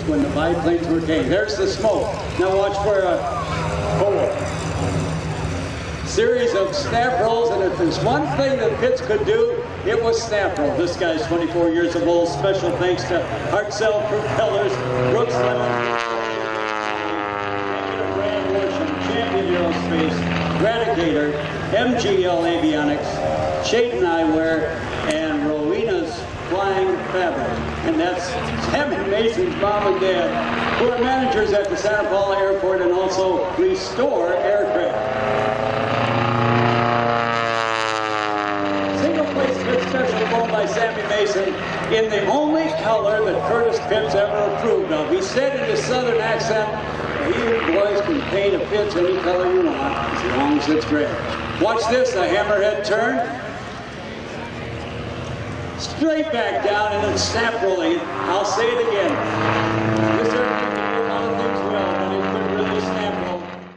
when the biplanes were king. There's the smoke. Now watch for a 4. Series of snap rolls, and if there's one thing that Pitts could do, it was snap roll. This guy's 24 years old. Special thanks to Hartzell Propellers, Brooks Lemon, Brand Worsham, Champion Aerospace, Gratigator, MGL Avionics, Shaden Eyewear, and Rowena's Flying Fabric. And that's Sammy Mason's mom and dad, who are managers at the Santa Paula Airport and also Restore Aircraft. Single place Pitts special flown by Sammy Mason in the only color that Curtis Pitts ever approved of. He said in his southern accent, "You boys can paint a Pitts any color you want, as long as it's gray." Watch this, a hammerhead turn. Straight back down and then snap rolling. I'll say it again.